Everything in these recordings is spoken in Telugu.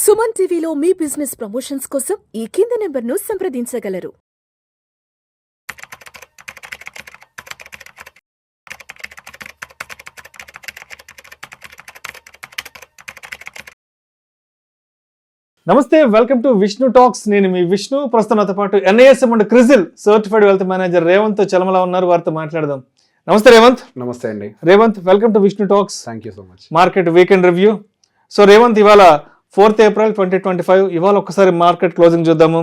సుమన్ టీవీలో మీ బిజినెస్ ప్రమోషన్స్ కోసం ఈ కింది నెంబర్ను సంప్రదించగలరు. నమస్తే, వెల్కమ్ టు విష్ణు టాక్స్. నేను మీ విష్ణు. ప్రస్తుతం నాతో పాటు NISM and CRISIL certified wealth manager Revanth Chalamala ఉన్నారు. వారితో మాట్లాడదాం. నమస్తే రేవంత్. నమస్తే అండి. Revanth, welcome to Vishnu talks. Thank you so much. Market weekend review. So Revanth, ఇవాళ 4th ఏప్రిల్ 2025. ఇవాళ ఒక్కసారి మార్కెట్ క్లోజింగ్ చూద్దాము.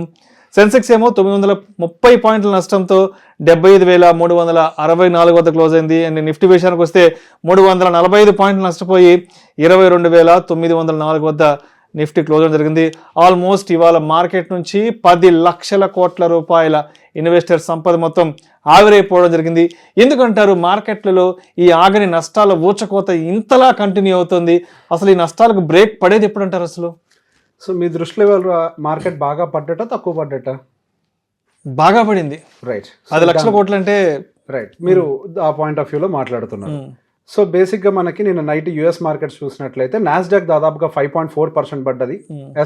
సెన్సెక్స్ ఏమో 930 పాయింట్ల నష్టంతో 75,364 వద్ద క్లోజ్ అయింది. అండ్ నిఫ్టీ విషయానికి వస్తే 345 పాయింట్లు నష్టపోయి 22,904 వద్ద నిఫ్టీ క్లోజ్ అవడం జరిగింది. ఆల్మోస్ట్ ఇవాళ మార్కెట్ నుంచి 10 లక్షల కోట్ల రూపాయల ఇన్వెస్టర్ సంపద మొత్తం ఆవిరైపోవడం జరిగింది. ఎందుకంటారు మార్కెట్లలో ఈ ఆగని నష్టాల ఊచకోత ఇంతలా కంటిన్యూ అవుతుంది? అసలు ఈ నష్టాలకు బ్రేక్ పడేది ఎప్పుడు అంటారు అసలు? సో మీ దృష్టిలో ఇవాళ మార్కెట్ బాగా పడ్డట తక్కువ పడ్డట? బాగా పడింది. రైట్. 10 లక్షల కోట్లు అంటే రైట్, మీరు ఆ పాయింట్ ఆఫ్ వ్యూలో మాట్లాడుతున్నారు. సో బేసిక్గా మనకి నేను నైట్ యూఎస్ మార్కెట్స్ చూసినట్లయితే నాస్డాక్ దాదాపుగా 5.4% పడ్డది,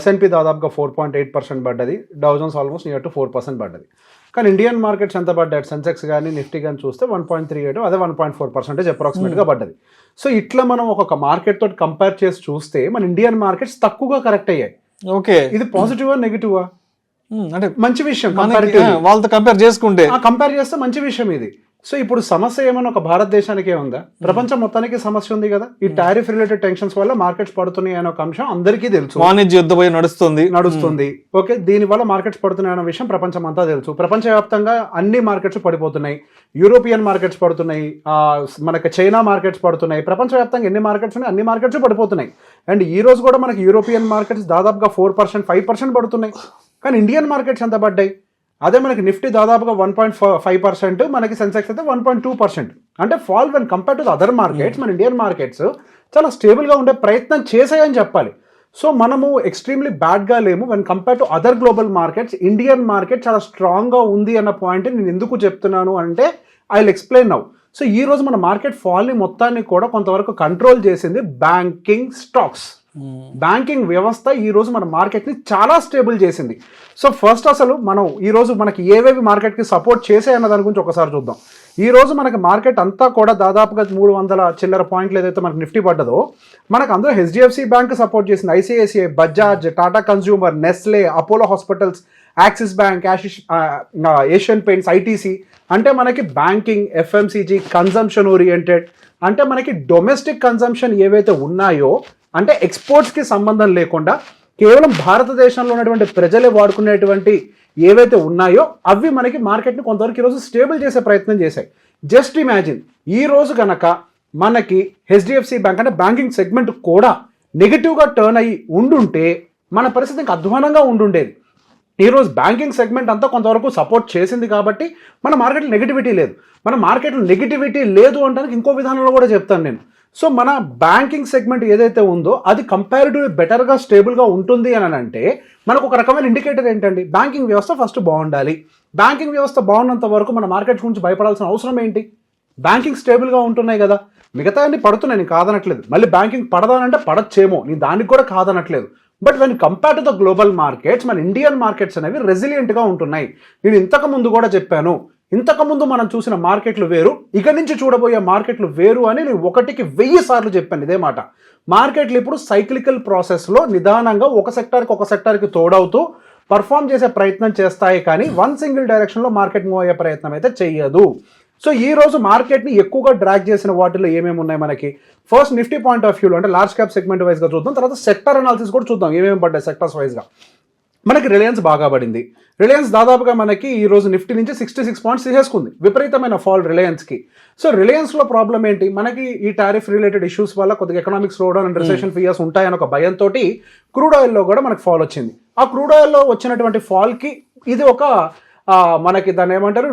S&P దాదాపుగా 4.8% పడ్డది, Dow Jones almost near to 4% పడ్డది. కానీ ఇండియన్ మార్కెట్స్ ఎంత పడ్డాయి? సెన్సెక్స్ కానీ నిఫ్టీ కానీ చూస్తే 1.38, అదే 1.4% అప్రాక్సిమేట్గా పడ్డది. సో ఇట్లా మనం ఒక్కొక్క మార్కెట్ తోటి కంపేర్ చేసి చూస్తే మన ఇండియన్ మార్కెట్స్ తక్కువగా కరెక్ట్ అయ్యాయి. ఓకే, ఇది పాజిటివా నెగిటివా? అంటే మంచి విషయం. వాళ్ళతో కంపేర్ చేసుకుంటే కంపేర్ చేస్తే మంచి విషయం ఇది. సో ఇప్పుడు సమస్య ఏమైనా ఒక భారతదేశానికే ఉందా? ప్రపంచం మొత్తానికి సమస్య ఉంది కదా. ఈ టారిఫ్ రిలేటెడ్ టెన్షన్స్ వల్ల మార్కెట్స్ పడుతున్నాయి అనే ఒక అంశం అందరికీ తెలుసు. వాణిజ్య యుద్ధం నడుస్తుంది. ఓకే, దీని వల్ల మార్కెట్స్ పడుతున్నాయి అనే విషయం ప్రపంచం అంతా తెలుసు. ప్రపంచవ్యాప్తంగా అన్ని మార్కెట్స్ పడిపోతున్నాయి. యూరోపియన్ మార్కెట్స్ పడుతున్నాయి, మనకి చైనా మార్కెట్స్ పడుతున్నాయి. ప్రపంచవ్యాప్తంగా ఎన్ని మార్కెట్స్ ఉన్నాయి అన్ని మార్కెట్స్ పడిపోతున్నాయి. అండ్ ఈ రోజు కూడా మనకి యూరోపియన్ మార్కెట్స్ దాదాపుగా 4%, 5% పడుతున్నాయి. కానీ ఇండియన్ మార్కెట్స్ ఎంత పడ్డాయి? అదే మనకి నిఫ్టీ దాదాపుగా 1.5%, మనకి సెన్సెక్స్ అయితే 1.2%. అంటే fall when compare to the other markets మన ఇండియన్ మార్కెట్స్ చాలా స్టేబుల్గా ఉండే ప్రయత్నం చేసాయని చెప్పాలి. సో మనము ఎక్స్ట్రీమ్లీ బ్యాడ్గా లేము. When compare to other global markets Indian market చాలా స్ట్రాంగ్గా ఉంది అన్న పాయింట్ నేను ఎందుకు చెప్తున్నాను అంటే I will explain now. So ఈ రోజు మన మార్కెట్ ఫాల్ని మొత్తాన్ని కూడా కొంతవరకు కంట్రోల్ చేసింది బ్యాంకింగ్ స్టాక్స్. బ్యాంకింగ్ వ్యవస్థ ఈ రోజు మన మార్కెట్ని చాలా స్టేబుల్ చేసింది. సో ఫస్ట్ అసలు మనం ఈ రోజు మనకి ఏవేవి మార్కెట్కి సపోర్ట్ చేసాయన్న దాని గురించి ఒకసారి చూద్దాం. ఈ రోజు మనకి మార్కెట్ అంతా కూడా దాదాపుగా 300 చిల్లర పాయింట్లు ఏదైతే మనకి నిఫ్టీ పడ్డదో మనకు అందులో HDFC బ్యాంక్ సపోర్ట్ చేసింది, ICICI, Bajaj, Tata consumer, Nestle, Apollo hospitals, axis bank, Asian paints, ITC. అంటే మనకి బ్యాంకింగ్, FMCG, కన్జంప్షన్ ఓరియంటెడ్, అంటే మనకి డొమెస్టిక్ కన్జంప్షన్ ఏవైతే ఉన్నాయో అంటే ఎక్స్పోర్ట్స్కి సంబంధం లేకుండా కేవలం భారతదేశంలో ఉన్నటువంటి ప్రజలే వాడుకునేటువంటి ఏవైతే ఉన్నాయో అవి మనకి మార్కెట్ని కొంతవరకు ఈరోజు స్టేబుల్ చేసే ప్రయత్నం చేశాయి. జస్ట్ ఇమాజిన్, ఈ రోజు కనుక మనకి HDFC బ్యాంక్ అంటే బ్యాంకింగ్ సెగ్మెంట్ కూడా నెగిటివ్గా టర్న్ అయ్యి ఉండుంటే మన పరిస్థితి ఇంకా అధ్వానంగా ఉండుండేది. ఈరోజు బ్యాంకింగ్ సెగ్మెంట్ అంతా కొంతవరకు సపోర్ట్ చేసింది కాబట్టి మన మార్కెట్లో నెగిటివిటీ లేదు. మన మార్కెట్లో నెగిటివిటీ లేదు అంటానికి ఇంకో విధానంలో కూడా చెప్తాను నేను. సో మన బ్యాంకింగ్ సెగ్మెంట్ ఏదైతే ఉందో అది కంపారిటివ్లీ బెటర్గా స్టేబుల్గా ఉంటుంది అని అంటే మనకు ఒక రకమైన ఇండికేటర్ ఏంటండి? బ్యాంకింగ్ వ్యవస్థ ఫస్ట్ బాగుండాలి. బ్యాంకింగ్ వ్యవస్థ బాగున్నంత వరకు మన మార్కెట్ గురించి భయపడాల్సిన అవసరం ఏంటి? బ్యాంకింగ్ స్టేబుల్గా ఉంటున్నాయి కదా, మిగతా అన్ని పడుతున్నాయి, నేను కాదనట్లేదు. మళ్ళీ బ్యాంకింగ్ పడదానంటే పడచ్చేమో, నేను దానికి కూడా కాదనట్లేదు. But when compare to the global markets మన ఇండియన్ మార్కెట్స్ అనేవి రెసిలియంట్గా ఉంటున్నాయి. నేను ఇంతకుముందు కూడా చెప్పాను, ఇంతకుముందు మనం చూసిన మార్కెట్లు వేరు, ఇక నుంచి చూడబోయే మార్కెట్లు వేరు అని నేను 1,000 సార్లు చెప్పాను ఇదే మాట. మార్కెట్లు ఇప్పుడు సైక్లికల్ ప్రాసెస్లో నిదానంగా ఒక సెక్టార్కి తోడవుతూ పర్ఫామ్ చేసే ప్రయత్నం చేస్తాయి, కానీ వన్ సింగిల్ డైరెక్షన్లో మార్కెట్ మూవ్ అయ్యే ప్రయత్నం అయితే చెయ్యదు. సో ఈ రోజు మార్కెట్ని ఎక్కువగా డ్రాగ్ చేసిన వాటిలో ఏమేమి ఉన్నాయి మనకి? ఫస్ట్ నిఫ్టీ పాయింట్ ఆఫ్ వ్యూలో అంటే లార్జ్ క్యాప్ సెగ్మెంట్ వైజ్గా చూద్దాం. తర్వాత సెక్టర్ అనాలిసిస్ కూడా చూద్దాం, ఏమేమి పడ్డాయి సెక్టర్స్ వైజ్గా. మనకి రిలయన్స్ బాగా పడింది. రిలయన్స్ దాదాపుగా మనకి ఈ రోజు నిఫ్టీ నుంచి 66 పాయింట్స్ తీసేసుకుంది. విపరీతమైన ఫాల్ రిలయన్స్కి. సో రిలయన్స్లో ప్రాబ్లం ఏంటి? మనకి ఈ టారిఫ్ రిలేటెడ్ ఇష్యూస్ వల్ల కొద్దిగా economic slowdown and recession fears ఉంటాయని ఒక భయంతో క్రూడ్ ఆయిల్లో కూడా మనకి ఫాల్ వచ్చింది. ఆ క్రూడ్ ఆయిల్లో వచ్చినటువంటి ఫాల్కి ఇది ఒక మనకి దాన్ని ఏమంటారు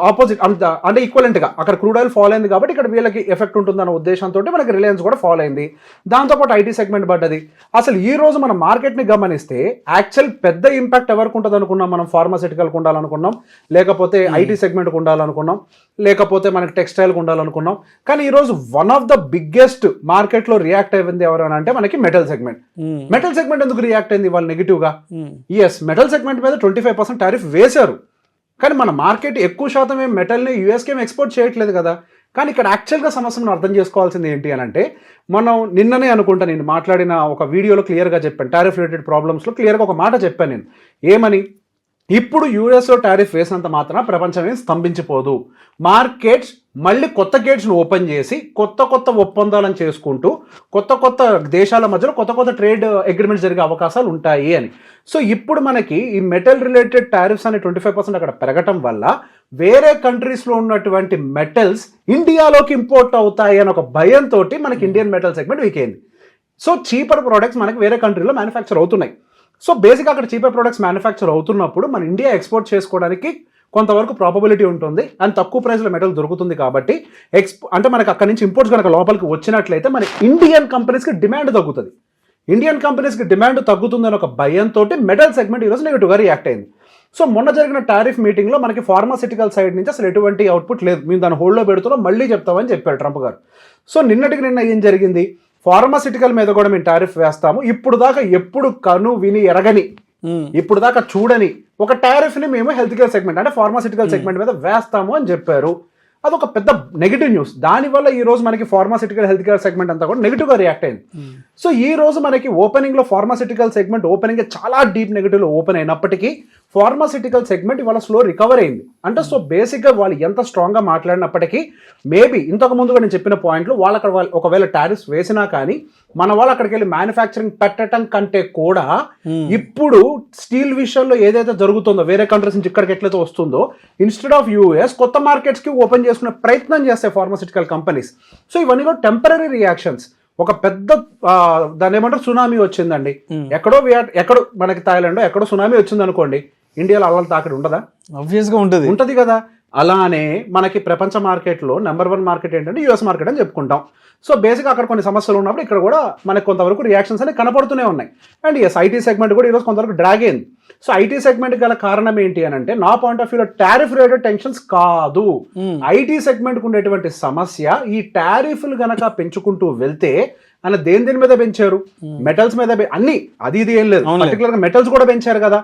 ఆపోజిట్ అంటే ఈక్వలెంట్ గా అక్కడ క్రూడ్ ఆయిల్ ఫాల్ అయింది కాబట్టి ఇక్కడ వీళ్ళకి ఎఫెక్ట్ ఉంటుందన్న ఉద్దేశంతో మనకి రిలయన్స్ కూడా ఫాల్ అయింది. దాంతోపాటు ఐటీ సెగ్మెంట్ పడ్డది. అసలు ఈ రోజు మన మార్కెట్ ని గమనిస్తే యాక్చువల్ పెద్ద ఇంపాక్ట్ ఎవరికి ఉంటుంది అనుకున్నాం మనం? ఫార్మాసిటికల్కి ఉండాలనుకున్నాం, లేకపోతే ఐటీ సెగ్మెంట్కి ఉండాలనుకున్నాం, లేకపోతే మనకి టెక్స్టైల్కి ఉండాలనుకున్నాం. కానీ ఈ రోజు one of the biggest market లో రియాక్ట్ అయింది ఎవరు అంటే మనకి మెటల్ సెగ్మెంట్. మెటల్ సెగ్మెంట్ ఎందుకు రియాక్ట్ అయింది వాళ్ళు నెగిటివ్ గా? ఎస్, మెటల్ సెగ్మెంట్ మీద 25% టారిఫ్ వేశారు. కానీ మన మార్కెట్ ఎక్కువ శాతం ఏం మెటల్ని యూఎస్కి ఏం ఎక్స్పోర్ట్ చేయట్లేదు కదా. కానీ ఇక్కడ యాక్చువల్గా సమస్యను అర్థం చేసుకోవాల్సింది ఏంటి అని అంటే, మనం నిన్ననే అనుకుంటా నేను మాట్లాడిన ఒక వీడియోలో క్లియర్గా చెప్పాను, టారిఫ్ రిలేటెడ్ ప్రాబ్లమ్స్లో క్లియర్గా ఒక మాట చెప్పాను నేను. ఏమని? ఇప్పుడు యూఎస్లో టారిఫ్ వేసినంత మాత్రం ప్రపంచం ఏం స్తంభించిపోదు. మార్కెట్స్ మళ్ళీ కొత్త గేట్స్ను ఓపెన్ చేసి కొత్త కొత్త ఒప్పందాలను చేసుకుంటూ కొత్త కొత్త దేశాల మధ్యలో కొత్త కొత్త ట్రేడ్ అగ్రిమెంట్స్ జరిగే అవకాశాలు ఉంటాయి అని. సో ఇప్పుడు మనకి ఈ మెటల్ రిలేటెడ్ టారిఫ్స్ అనే 25% అక్కడ పెరగటం వల్ల వేరే కంట్రీస్లో ఉన్నటువంటి మెటల్స్ ఇండియాలోకి ఇంపోర్ట్ అవుతాయి అని ఒక భయంతో మనకి ఇండియన్ మెటల్ సెగ్మెంట్ వీక్ అయింది. సో చీపర్ ప్రోడక్ట్స్ మనకి వేరే కంట్రీలో మ్యానుఫ్యాక్చర్ అవుతున్నాయి. సో బేసిక్గా అక్కడ చీపర్ ప్రొడక్ట్స్ మ్యానుఫ్యాక్చర్ అవుతున్నప్పుడు మన ఇండియా ఎక్స్పోర్ట్ చేసుకోవడానికి కొంతవరకు ప్రాబబిలిటీ ఉంటుంది అండ్ తక్కువ ప్రైస్లో మెటల్ దొరుకుతుంది కాబట్టి అంటే మనకి అక్కడి నుంచి ఇంపోర్ట్స్ కనుక లోపలికి వచ్చినట్లయితే మన ఇండియన్ కంపెనీస్కి డిమాండ్ తగ్గుతుంది. ఇండియన్ కంపెనీస్కి డిమాండ్ తగ్గుతుందని ఒక భయంతో మెటల్ సెగ్మెంట్ ఈరోజు నెగిటివ్గా రియాక్ట్ అయింది. సో మొన్న జరిగిన టారిఫ్ మీటింగ్లో మనకి ఫార్మాసిటికల్ సైడ్ నుంచి అసలు ఎటువంటి అవుట్పుట్ లేదు, మేము దాన్ని హోల్డ్లో పెడుతున్నాం, మళ్ళీ చెప్తామని చెప్పారు ట్రంప్ గారు. సో నిన్న ఏం జరిగింది? ఫార్మాసిటికల్ మీద కూడా మేము టారిఫ్ వేస్తాము, ఇప్పుడు దాకా ఎప్పుడు కను విని ఎరగని, ఇప్పుడు దాకా చూడని ఒక టారిఫ్ ని మేము హెల్త్ కేర్ సెగ్మెంట్ అంటే ఫార్మాసిటికల్ సెగ్మెంట్ మీద వేస్తాము అని చెప్పారు. అదొక పెద్ద నెగిటివ్ న్యూస్. దానివల్ల ఈ రోజు మనకి ఫార్మాసిటికల్ హెల్త్ కేర్ సెగ్మెంట్ అంతా కూడా నెగిటివ్ గా రియాక్ట్ అయింది. సో ఈ రోజు మనకి ఓపెనింగ్ లో ఫార్మాసిటికల్ సెగ్మెంట్ ఓపెనింగ్ చాలా డీప్ నెగిటివ్ లో ఓపెన్ అయినప్పటికీ ఫార్మాసిటికల్ సెగ్మెంట్ ఇవాళ స్లో రికవర్ అయింది. అంటే సో బేసిక్గా వాళ్ళు ఎంత స్ట్రాంగ్గా మాట్లాడినప్పటికీ మేబీ ఇంతకు ముందుగా నేను చెప్పిన పాయింట్లు వాళ్ళు అక్కడ ఒకవేళ టారిఫ్స్ వేసినా కానీ మన వాళ్ళు అక్కడికి వెళ్ళి మ్యానుఫ్యాక్చరింగ్ పెట్టడం కంటే కూడా ఇప్పుడు స్టీల్ విషయంలో ఏదైతే జరుగుతుందో వేరే కంట్రీస్ నుంచి ఇక్కడికి ఎట్లయితే వస్తుందో ఇన్స్టెడ్ ఆఫ్ యూఎస్ కొత్త మార్కెట్స్కి ఓపెన్ చేసుకునే ప్రయత్నం చేస్తాయి ఫార్మాసిటికల్ కంపెనీస్. సో ఇవన్నీ కూడా టెంపరీ రియాక్షన్స్. ఒక పెద్ద దాని ఏమంటారు సునామీ వచ్చిందండి, ఎక్కడో మనకి థాయిలాండ్ ఎక్కడో సునామీ వచ్చింది అనుకోండి, ఇండియాలో అల్లల తాకిడి ఉండదా? ఆబ్వియస్గా ఉంటుంది కదా. అలానే మనకి ప్రపంచ మార్కెట్లో నెంబర్ 1 మార్కెట్ ఏంటంటే యూఎస్ మార్కెట్ అని చెప్పుకుంటాం. సో బేసిక్గా అక్కడ కొన్ని సమస్యలు ఉన్నప్పుడు ఇక్కడ కూడా మనకు కొంతవరకు రియాక్షన్స్ అనేవి కనపడుతూనే ఉన్నాయి. అండ్ ఎస్ ఐటీ సెగ్మెంట్ కూడా ఈరోజు కొంతవరకు డ్రాగ్ అయింది. సో ఐటీ సెగ్మెంట్ గల కారణం ఏంటి అని అంటే నా పాయింట్ ఆఫ్ వ్యూలో టారిఫ్ రిలేటెడ్ టెన్షన్స్ కాదు. ఐటీ సెగ్మెంట్కి ఉండేటువంటి సమస్య ఈ టారిఫ్లు గనక పెంచుకుంటూ వెళ్తే అని దేని మీద పెంచారు? మెటల్స్ మీద అన్ని అది ఇది ఏం లేదు, పర్టికులర్గా మెటల్స్ కూడా పెంచారు కదా.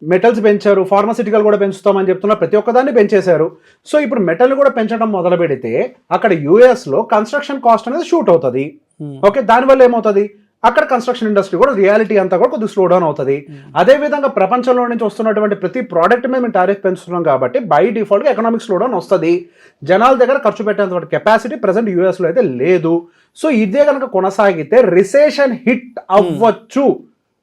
మెటల్స్ పెంచారు, ఫార్మాసిటికల్ కూడా పెంచుతామని చెప్తున్నారు, ప్రతి ఒక్కదాన్ని పెంచేశారు. సో ఇప్పుడు మెటల్ కూడా పెంచడం మొదలు పెడితే అక్కడ యూఎస్ లో కన్స్ట్రక్షన్ కాస్ట్ అనేది షూట్ అవుతుంది. ఓకే, దానివల్ల ఏమవుతుంది? అక్కడ కన్స్ట్రక్షన్ ఇండస్ట్రీ కూడా రియాలిటీ అంతా కూడా కొద్దిగా స్లో డౌన్ అవుతుంది. అదే విధంగా ప్రపంచంలో నుంచి వస్తున్నటువంటి ప్రతి ప్రోడక్ట్ మీద మేము టారిఫ్ పెంచుతున్నాం కాబట్టి బై డిఫాల్ట్గా ఎకనామిక్ స్లో డౌన్ వస్తుంది. జనాల దగ్గర ఖర్చు పెట్టేంత కెపాసిటీ ప్రెసెంట్ యూఎస్ లో అయితే లేదు. సో ఇదే కనుక కొనసాగితే రిసెషన్ హిట్ అవ్వచ్చు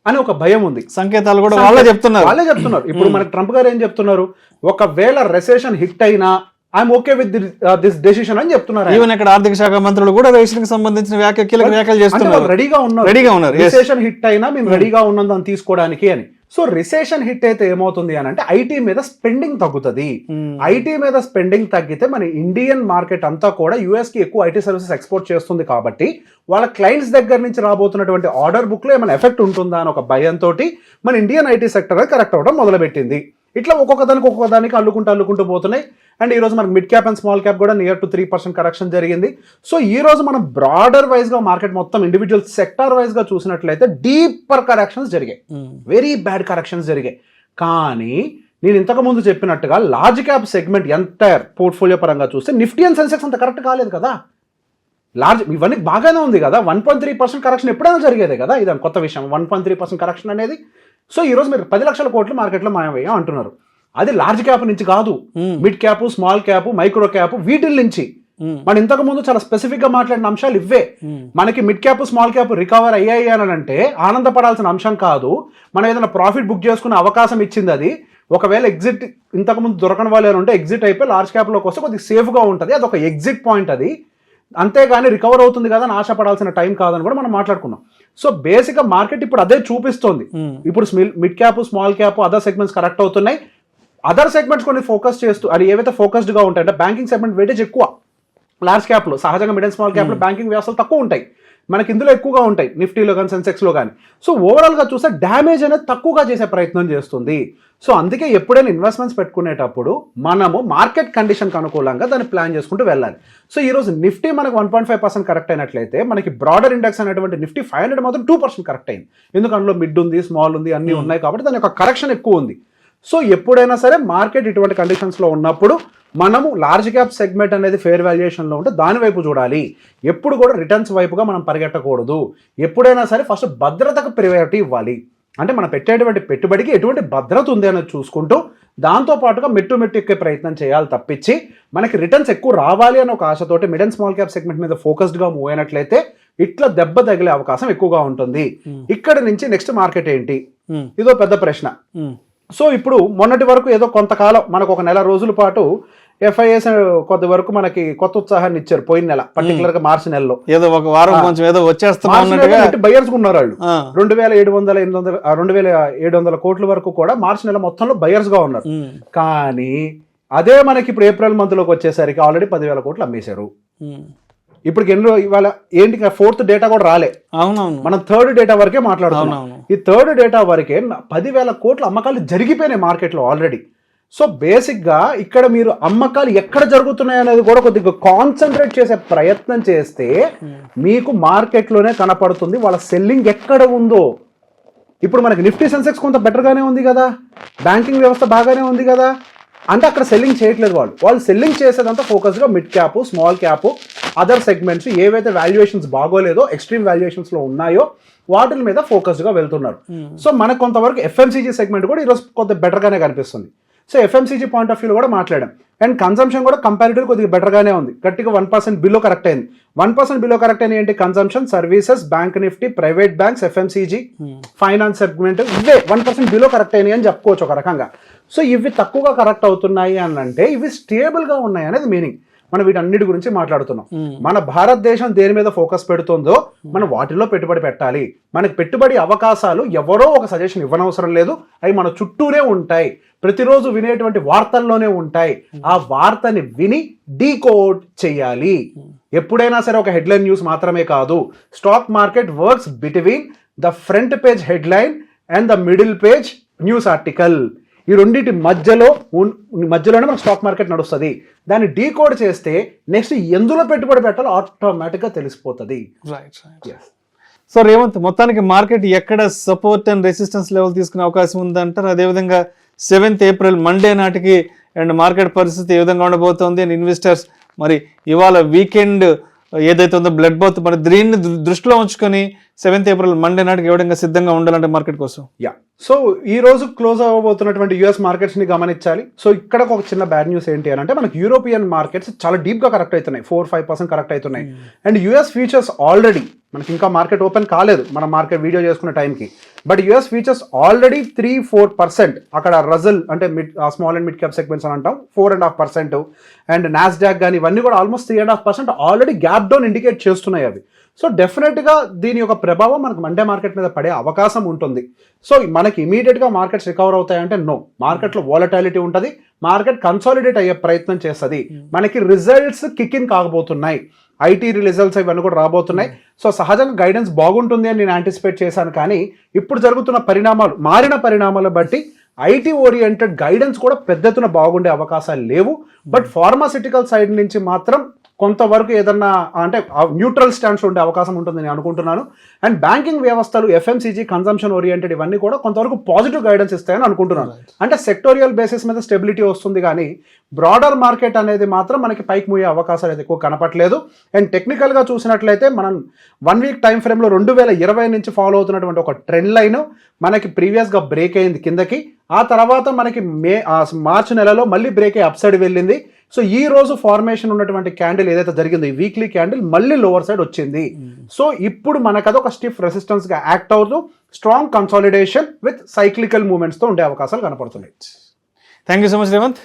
అని ఒక భయం ఉంది. సంకేతాలు కూడా వాళ్ళే చెప్తున్నారు. ఇప్పుడు మనకి ట్రంప్ గారు ఏం చెప్తున్నారు? ఒకవేళ రిసెషన్ హిట్ అయినా I'm okay with this decision అని చెప్తున్నారు. ఈవెన్ ఇక్కడ ఆర్థిక శాఖ మంత్రులు కూడా రేషన్ కి సంబంధించిన కీలక వ్యాఖ్యలు చేస్తున్నారు. రెడీగా ఉన్నారు రిసెషన్ హిట్ అయినా మేము రెడీగా ఉన్నాం దాన్ని తీసుకోవడానికి అని. సో రిసెషన్ హిట్ అయితే ఏమవుతుంది అని అంటే ఐటీ మీద స్పెండింగ్ తగ్గుతుంది. ఐటీ మీద స్పెండింగ్ తగ్గితే మన ఇండియన్ మార్కెట్ అంతా కూడా యూఎస్ కి ఎక్కువ ఐటీ సర్వీసెస్ ఎక్స్పోర్ట్ చేస్తుంది కాబట్టి వాళ్ళ క్లయింట్స్ దగ్గర నుంచి రాబోతున్నటువంటి ఆర్డర్ బుక్ లో ఏమైనా ఎఫెక్ట్ ఉంటుందా అని ఒక భయంతో మన ఇండియన్ ఐటీ సెక్టర్ అనేది కరెక్ట్ అవ్వడం మొదలుపెట్టింది. ఇట్లా ఒక్కొక్క దానికి అల్లుకుంటూ పోతున్నాయి. అండ్ ఈ రోజు మనకి mid cap and small cap కూడా నియర్ టు 3% కరెక్షన్ జరిగింది. సో ఈ రోజు మనం బ్రాడర్ వైజ్ గా మార్కెట్ మొత్తం ఇండివిజువల్ సెక్టార్ వైజ్ గా చూసినట్లయితే డీపర్ కరెక్షన్స్ జరిగాయి, వెరీ బ్యాడ్ కరెక్షన్స్ జరిగాయి. కానీ నేను ఇంతకు ముందు చెప్పినట్టుగా large cap segment entire portfolio పరంగా చూస్తే నిఫ్టీ అండ్ సెన్సెక్స్ అంత కరెక్ట్ కాలేదు కదా. ఇవన్నీ బాగానే ఉంది కదా. 1.3% కరెక్షన్ ఎప్పుడైనా జరిగేదే కదా. ఇది కొత్త విషయం 1.3% కరెక్షన్ అనేది. సో ఈ రోజు మీరు 10 లక్షల కోట్లు మార్కెట్లో మాయమయ్యాం అంటున్నారు. అది లార్జ్ క్యాప్ నుంచి కాదు, mid cap, small cap, micro cap వీటి నుంచి. మనం ఇంతకు ముందు చాలా స్పెసిఫిక్ గా మాట్లాడిన అంశాలు ఇవే. మనకి mid cap, small cap recover అయ్యాయి అని అంటే ఆనందపడాల్సిన అంశం కాదు. మనం ఏదైనా ప్రాఫిట్ బుక్ చేసుకునే అవకాశం ఇచ్చింది అది. ఒకవేళ ఎగ్జిట్ ఇంతకు ముందు దొరకని వాళ్ళు ఉంటే ఎగ్జిట్ అయిపోయి లార్జ్ క్యాప్ లోకి వస్తే కొద్దిగా సేఫ్ గా ఉంటుంది. అది ఒక ఎగ్జిట్ పాయింట్ అది. అంతేగాని రికవర్ అవుతుంది కదా అని ఆశపడాల్సిన టైం కాదని కూడా మనం మాట్లాడుకున్నాం. సో బేసిక్ గా మార్కెట్ ఇప్పుడు అదే చూపిస్తోంది. ఇప్పుడు mid cap, small cap, other segments correct అవుతున్నాయి. అదర్ సెగ్మెంట్స్ కొన్ని ఫోకస్ చేస్తూ అది ఏవైతే ఫోకస్డ్గా ఉంటాయి అంటే బ్యాంకింగ్ సెగ్మెంట్ వెయిటేజ్ ఎక్కువ లార్జ్ క్యాప్లో, సహజంగా మిడ్ అండ్ స్మాల్ క్యాప్లో బ్యాంకింగ్ వ్యవస్థలు తక్కువ ఉంటాయి, మనకి ఇందులో ఎక్కువగా ఉంటాయి నిఫ్టీలో కానీ సెన్సెక్స్లో కానీ. సో ఓవరాల్గా చూస్తే డ్యామేజ్ అనేది తక్కువగా చేసే ప్రయత్నం చేస్తుంది. సో అందుకే ఎప్పుడైనా ఇన్వెస్ట్మెంట్స్ పెట్టుకునేటప్పుడు మనము మార్కెట్ కండిషన్కి అనుకూలంగా దాన్ని ప్లాన్ చేసుకుంటూ వెళ్ళాలి. సో ఈరోజు నిఫ్టీ మనకు 1.5% కరెక్ట్ అయినట్లయితే మనకి బ్రాడర్ ఇండెక్స్ అనేటువంటి నిఫ్టీ 500 మాత్రం 2% కరెక్ట్ అయింది. ఎందుకంటే అందులో మిడ్ ఉంది, స్మాల్ ఉంది, అన్నీ ఉన్నాయి కాబట్టి దాని యొక్క కరెక్షన్ ఎక్కువ ఉంది. సో ఎప్పుడైనా సరే మార్కెట్ ఇటువంటి కండిషన్స్లో ఉన్నప్పుడు మనము లార్జ్ క్యాప్ సెగ్మెంట్ అనేది ఫేర్ వాల్యుయేషన్లో ఉంటే దాని వైపు చూడాలి. ఎప్పుడు కూడా రిటర్న్స్ వైపుగా మనం పరిగెట్టకూడదు. ఎప్పుడైనా సరే ఫస్ట్ భద్రతకు ప్రియారిటీ ఇవ్వాలి. అంటే మనం పెట్టేటువంటి పెట్టుబడికి ఎటువంటి భద్రత ఉంది అనేది చూసుకుంటూ దాంతోపాటుగా మెట్టు ఎక్కే ప్రయత్నం చేయాలి తప్పించి మనకి రిటర్న్స్ ఎక్కువ రావాలి అనే ఒక ఆశతోటి mid and small cap segment మీద ఫోకస్డ్గా మూవ్ అయినట్లయితే ఇట్లా దెబ్బ తగిలే అవకాశం ఎక్కువగా ఉంటుంది. ఇక్కడ నుంచి నెక్స్ట్ మార్కెట్ ఏంటి, ఇదో పెద్ద ప్రశ్న. సో ఇప్పుడు మొన్నటి వరకు ఏదో కొంతకాలం మనకు ఒక నెల రోజుల పాటు FIS కొద్ది వరకు మనకి కొత్త ఉత్సాహాన్ని ఇచ్చారు పోయిన నెల, పర్టికులర్ గా మార్చి నెలలో. ఏదో ఒక వారం కొంచెం ఏదో వచ్చేస్తున్నారు బయర్స్ ఉన్నారు వాళ్ళు. 2700 కోట్ల వరకు కూడా మార్చి నెల మొత్తంలో బయర్స్ గా ఉన్నారు. కానీ అదే మనకి ఇప్పుడు ఏప్రిల్ మంత్ లోకి వచ్చేసరికి ఆల్రెడీ 10,000 కోట్లు అమ్మేశారు. ఇప్పుడు ఇవాళ ఏంటి 4th డేటా కూడా రాలే, మనం 3rd డేటా వరకే మాట్లాడుతున్నాం. ఈ 3rd డేటా వరకే 10,000 కోట్ల అమ్మకాలు జరిగిపోయినాయి మార్కెట్లో ఆల్రెడీ. సో బేసిక్గా ఇక్కడ మీరు అమ్మకాలు ఎక్కడ జరుగుతున్నాయి అనేది కూడా కొద్దిగా కాన్సన్ట్రేట్ చేసే ప్రయత్నం చేస్తే మీకు మార్కెట్లోనే కనపడుతుంది వాళ్ళ సెల్లింగ్ ఎక్కడ ఉందో. ఇప్పుడు మనకి నిఫ్టీ సెన్సెక్స్ కొంత బెటర్గానే ఉంది కదా, బ్యాంకింగ్ వ్యవస్థ బాగానే ఉంది కదా, అంటే అక్కడ సెల్లింగ్ చేయట్లేదు. వాళ్ళు సెల్లింగ్ చేసేదంతా ఫోకస్గా mid cap, small cap, other segments ఏవైతే వాల్యుయేషన్స్ బాగోలేదో ఎక్స్ట్రీమ్ వాల్యుయేషన్స్లో ఉన్నాయో వాటి మీద ఫోకస్గా వెళ్తున్నారు. సో మనకు కొంతవరకు FMCG సెగ్మెంట్ కూడా ఈరోజు కొంత బెటర్గానే కనిపిస్తుంది. సో FMCG పాయింట్ ఆఫ్ వ్యూలో కూడా మాట్లాడాం. అండ్ కన్సంప్షన్ కూడా కంపారిటివ్ కొద్దిగా బెటర్గానే ఉంది, గట్టిగా 1% బిలో కరెక్ట్ అయింది. 1% బిలో కరెక్ట్ అయిన ఏంటి, consumption, services, bank Nifty, private banks, FMCG, finance segment ఇవే 1% బిలో కరెక్ట్ అయినాయి అని చెప్పుకోవచ్చు ఒక రకంగా. సో ఇవి తక్కువగా కరెక్ట్ అవుతున్నాయి అని అంటే ఇవి స్టేబుల్గా ఉన్నాయి అనేది మీనింగ్. మనం వీటన్నిటి గురించి మాట్లాడుతున్నాం. మన భారతదేశం దేని మీద ఫోకస్ పెడుతుందో మనం వాటిలో పెట్టుబడి పెట్టాలి. మనకి పెట్టుబడి అవకాశాలు ఎవరో ఒక సజెషన్ ఇవ్వనవసరం లేదు, అవి మన చుట్టూనే ఉంటాయి, ప్రతిరోజు వినేటువంటి వార్తల్లోనే ఉంటాయి. ఆ వార్తని విని డీకోడ్ చేయాలి. ఎప్పుడైనా సరే ఒక హెడ్లైన్ న్యూస్ మాత్రమే కాదు. Stock market works between the front page headline and the middle page news article. ఈ రెండింటి మధ్యలోనే మన స్టాక్ మార్కెట్ నడుస్తుంది. దాన్ని డీకోడ్ చేస్తే నెక్స్ట్ ఎందులో పెట్టుబడి పెట్టాలో ఆటోమేటిక్గా తెలిసిపోతుంది. సో రేవంత్, మొత్తానికి మార్కెట్ ఎక్కడ సపోర్ట్ అండ్ రెసిస్టెన్స్ లెవెల్ తీసుకునే అవకాశం ఉందంటారు? అదేవిధంగా 7th ఏప్రిల్ మండే నాటికి అండ్ మార్కెట్ పరిస్థితి ఏ విధంగా ఉండబోతోంది? అండ్ ఇన్వెస్టర్స్ మరి ఇవాళ వీకెండ్ ఏదైతే ఉందో బ్లడ్ బౌత్, మరి దీన్ని దృష్టిలో ఉంచుకొని 7th ఏప్రిల్ మండే నాటికి ఏ విధంగా సిద్ధంగా ఉండాలంటే మార్కెట్ కోసం? సో ఈ రోజు క్లోజ్ అవ్వబోతున్నటువంటి US మార్కెట్స్ ని గమనించాలి. సో ఇక్కడ ఒక చిన్న బ్యాడ్ న్యూస్ ఏంటి అని అంటే మనకి యూరోపియన్ మార్కెట్స్ చాలా డీప్ గా కరెక్ట్ అవుతున్నాయి, 4-5% కరెక్ట్ అవుతున్నాయి. అండ్ US ఫ్యూచర్స్ ఆల్రెడీ మనకి ఇంకా మార్కెట్ ఓపెన్ కాలేదు మనం మార్కెట్ వీడియో చేసుకున్న టైంకి, బట్ US ఫ్యూచర్స్ ఆల్రెడీ 3-4%, అక్కడ రజల్ అంటే small and mid cap segments అని అంటాం 4.5%, అండ్ నాస్డాక్ కానీ ఇవన్నీ కూడా almost 3.5% already gap down indicate చేస్తున్నాయి అవి. సో డెఫినెట్గా దీని యొక్క ప్రభావం మనకు మండే మార్కెట్ మీద పడే అవకాశం ఉంటుంది. సో మనకి ఇమీడియట్గా మార్కెట్స్ రికవర్ అవుతాయంటే నో, మార్కెట్లో వాలటాలిటీ ఉంటుంది, మార్కెట్ కన్సాలిడేట్ అయ్యే ప్రయత్నం చేస్తుంది. మనకి రిజల్ట్స్ కిక్ ఇన్ కాకపోతున్నాయి, IT రిజల్ట్స్ ఇవన్నీ కూడా రాబోతున్నాయి. సో సహజంగా గైడెన్స్ బాగుంటుంది అని నేను యాంటిసిపేట్ చేశాను. కానీ ఇప్పుడు జరుగుతున్న మారిన పరిణామాలు బట్టి IT ఓరియంటెడ్ గైడెన్స్ కూడా పెద్ద ఎత్తున బాగుండే అవకాశాలు లేవు. బట్ ఫార్మాసిటికల్ సైడ్ నుంచి మాత్రం కొంతవరకు ఏదన్నా అంటే న్యూట్రల్ స్టాండ్స్ ఉండే అవకాశం ఉంటుంది నేను అనుకుంటున్నాను. అండ్ బ్యాంకింగ్ వ్యవస్థలు, FMCG, కన్సంప్షన్ ఓరియంటెడ్ ఇవన్నీ కూడా కొంతవరకు పాజిటివ్ గైడెన్స్ ఇస్తాయని అనుకుంటున్నాను. అంటే సెక్టోరియల్ బేసిస్ మీద స్టెబిలిటీ వస్తుంది, కానీ బ్రాడర్ మార్కెట్ అనేది మాత్రం మనకి పైకి మూయే అవకాశాలు అయితే ఎక్కువ కనపట్లేదు. అండ్ టెక్నికల్గా చూసినట్లయితే మనం 1 వీక్ టైం ఫ్రేమ్లో 2020 నుంచి ఫాలో అవుతున్నటువంటి ఒక ట్రెండ్ లైన్ మనకి ప్రీవియస్గా బ్రేక్ అయింది కిందకి, ఆ తర్వాత మనకి మార్చి నెలలో మళ్ళీ బ్రేక్ అయ్యి అప్ సైడ్ వెళ్ళింది. సో ఈ రోజు ఫార్మేషన్ ఉన్నటువంటి క్యాండిల్ ఏదైతే జరిగిందో ఈ వీక్లీ క్యాండిల్ మళ్ళీ లోవర్ సైడ్ వచ్చింది. సో ఇప్పుడు మనకు అదొక స్టిఫ్ రెసిస్టెన్స్ గా యాక్ట్ అవుతూ strong consolidation with cyclical movements తో ఉండే అవకాశాలు కనపడుతున్నాయి. Thank you so much Revanth.